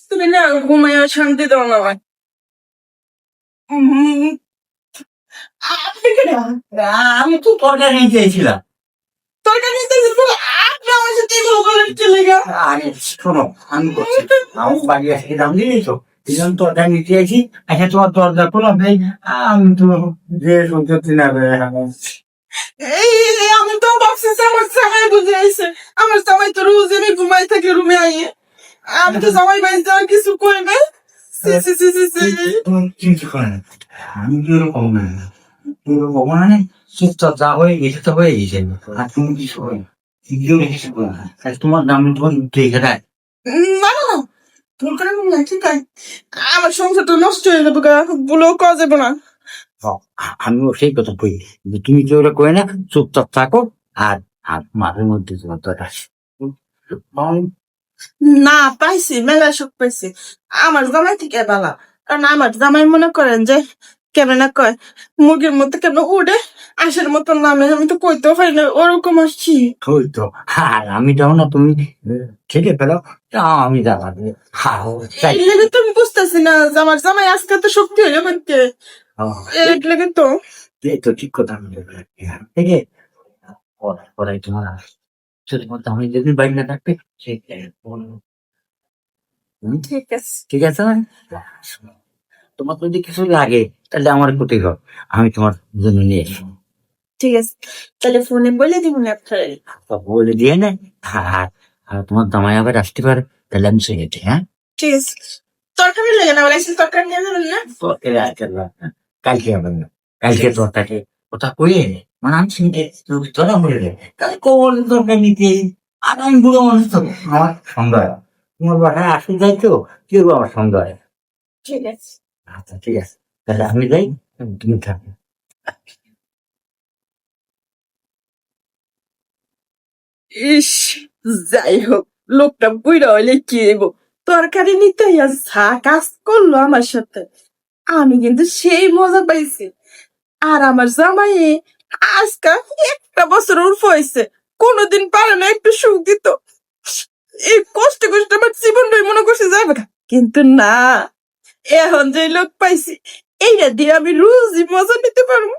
তুমি না ঘুমাইয়া শান্তি দাও না ভাই। আমি তো তরকারি নিয়ে চেয়েছিলাম। তরকারি নিতে আপনি আমার সাথে এগুলো বলেন চলে গা। আরে শোনো, আমি করছি আমার বাড়ি আসে দাম দিয়ে তো এই জন্য তরকারি নিতে চাইছি। আচ্ছা তোমার দরজা খোলা নেই, আমি তো যে সত্যি না আমি তো ভাবছি যে আমার জামাই বুঝে আইছে। আমার জামাই তো রোজ আমি ঘুমাই থাকি রুমে আইয়ে। আমি তো জামাই ভাই যাওয়ার কিছু কই না। চিন্তা করে না, আমি কি ওরকম না, মানে চুপচাপ যা হয়ে গেছে তো হয়ে গেছে। আর তুমি কিছু হয় তোমার নাম তোমার দেখে দেয়। না না না, তোর কারণে না ঠিক আছে। আমার সংসারটা নষ্ট হয়ে যাবে গা, বলেও কাজ যাবে না। আমিও সেই কথা বলি যে তুমি যে ওরা করে না, চুপচাপ থাকো। আর আর মাঝে মধ্যে তোমার দরকার না পাইছি, মেলা সুখ পাইছি আমার জামাই থেকে বালা। কারণ আমার জামাই মনে করেন যে কেমন না কয়, মুরগির মধ্যে কেন উড়ে আশের মতন নামে, আমি তো কইতেও পারি না ওরকম আসছি। ওই তো। আর আমি যাও না, তুমি খেতে পেলো, আমি যাবা এই লেগে তো আমি বুঝতেছি না যে আমার জামাই আজকে তো শক্তি হয়ে যাবেন কে। এই লেগে তো এই তো ঠিক কথা। আমি থেকে পড়াই তোমার ছোট মতো আমি যদি বাইক না থাকবে সেই ঠিক আছে। ঠিক আছে না? তোমার যদি কিছু লাগে তাহলে আমার ক্ষতি হোক, আমি তোমার জন্য নিয়ে আসবো। ঠিক আছে, তাহলে ফোনে বলে দিব না আপনার। বলে দিয়ে না। আর আর তোমার জামাই আবার আসতে পারে, তাহলে আমি শুনে যাচ্ছি। হ্যাঁ ঠিক আছে, তরকারি লাগে না বলে তরকারি নিয়ে যাবেন না। কালকে হবে না, কালকে তোরটাকে ওটা করে মানে আমি শুনতে ধরা মরে যায় তাহলে কোন দরকার নিতে। আর আমি বুড়ো মানুষ তো, আমার সন্দেহ হয় তোমার বাসায় আসতে যাই তো কেউ আমার সন্দেহ হয়। ঠিক আছে। আচ্ছা ঠিক আছে, তাহলে আমি যাই, তুমি থাকো। ইস, যাই হোক, লোকটা বুইড়া হইলে কি হইব, তরকারি নিতে ইয়া যা কাজ করলো আমার সাথে, আমি কিন্তু সেই মজা পাইছি। আর আমার জামাই আজকা একটা বছর উর্ফ হয়েছে, কোনোদিন পারে না একটু সুখ দিত। এই কষ্ট কষ্ট আমার জীবনটাই মনে করছে যাবে না, কিন্তু না, এখন যে লোক পাইছি এইটা দিয়ে আমি রোজই মজা নিতে পারবো।